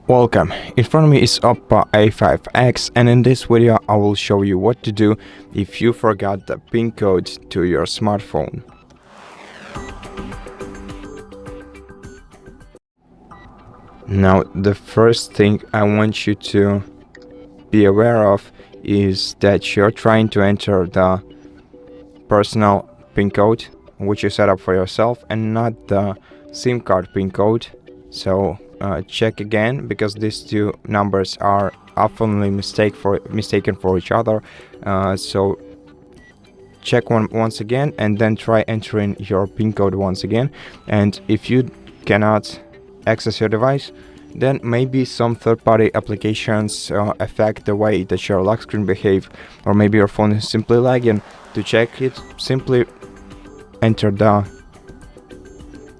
Welcome, in front of me is OPPO A5x, and in this video I will show you what to do if you forgot the PIN code to your smartphone. Now the first thing I want you to be aware of is that you're trying to enter the personal PIN code which you set up for yourself and not the SIM card PIN code. So check again, because these two numbers are often mistaken for each other. So check once again and then try entering your PIN code once again. And if you cannot access your device, then maybe some third-party applications affect the way that your lock screen behave, or maybe your phone is simply lagging. To check it, simply enter the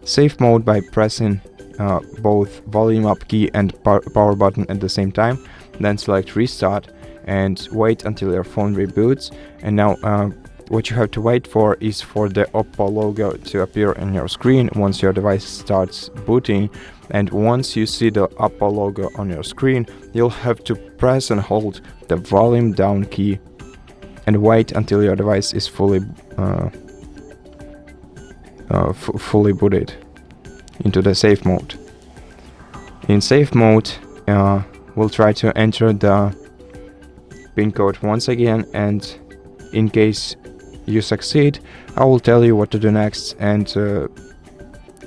safe mode by pressing both volume up key and power button at the same time. Then select restart and wait until your phone reboots. And now what you have to wait for is for the OPPO logo to appear on your screen once your device starts booting. And once you see the OPPO logo on your screen, you'll have to press and hold the volume down key and wait until your device is fully booted into the safe mode. In safe mode, we'll try to enter the PIN code once again, and in case you succeed, I will tell you what to do next, and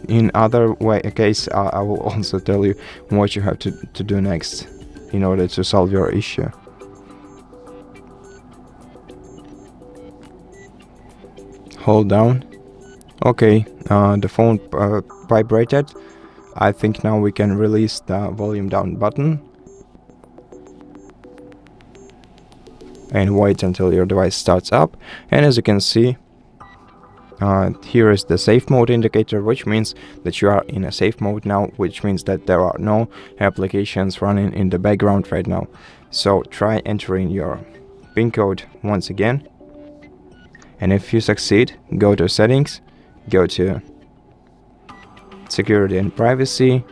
in other case I will also tell you what you have to do next in order to solve your issue. Hold down. Okay, the phone vibrated. I think now we can release the volume down button and wait until your device starts up. And as you can see, here is the safe mode indicator, which means that you are in a safe mode now, which means that there are no applications running in the background right now. So try entering your PIN code once again, and if you succeed, go to settings, go to security and privacy,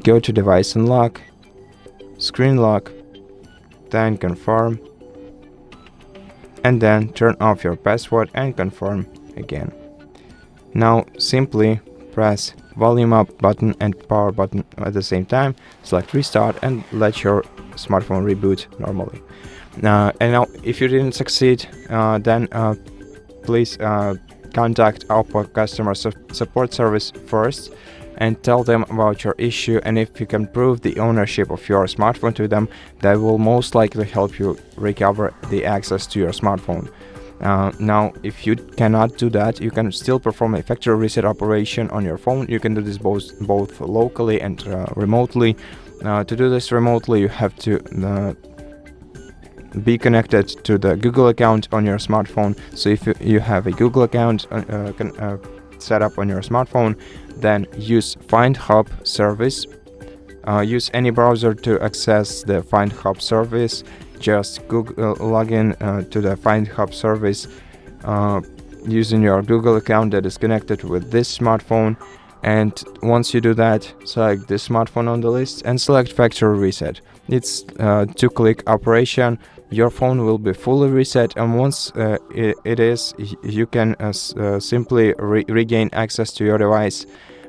go to device unlock, screen lock, then confirm, and then turn off your password and confirm again. Now simply press volume up button and power button at the same time, select restart, and let your smartphone reboot normally. And now if you didn't succeed, then please contact OPPO customer support service first and tell them about your issue, and if you can prove the ownership of your smartphone to them, they will most likely help you recover the access to your smartphone. Now if you cannot do that, you can still perform a factory reset operation on your phone. You can do this both locally and remotely. To do this remotely, you have to be connected to the Google account on your smartphone. So if you have a Google account set up on your smartphone, then use Find Hub service. Use any browser to access the Find Hub service. Just log in to the Find Hub service using your Google account that is connected with this smartphone. And once you do that, select this smartphone on the list and select Factory Reset. It's a 2-click operation. Your phone will be fully reset, and once it is, you can simply regain access to your device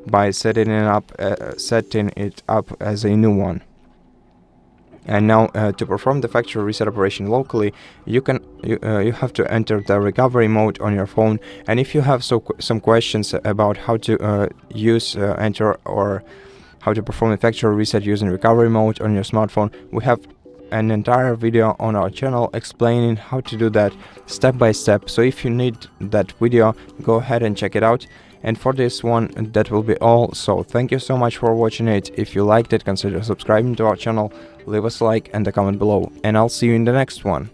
by setting it up as a new one. And now to perform the factory reset operation locally, you have to enter the recovery mode on your phone. And if you have some questions about how to enter or how to perform a factory reset using recovery mode on your smartphone, we have an entire video on our channel explaining how to do that step by step. So if you need that video, go ahead and check it out. And for this one, that will be all. So thank you so much for watching it. If you liked it, consider subscribing to our channel, leave us a like and a comment below, and I'll see you in the next one.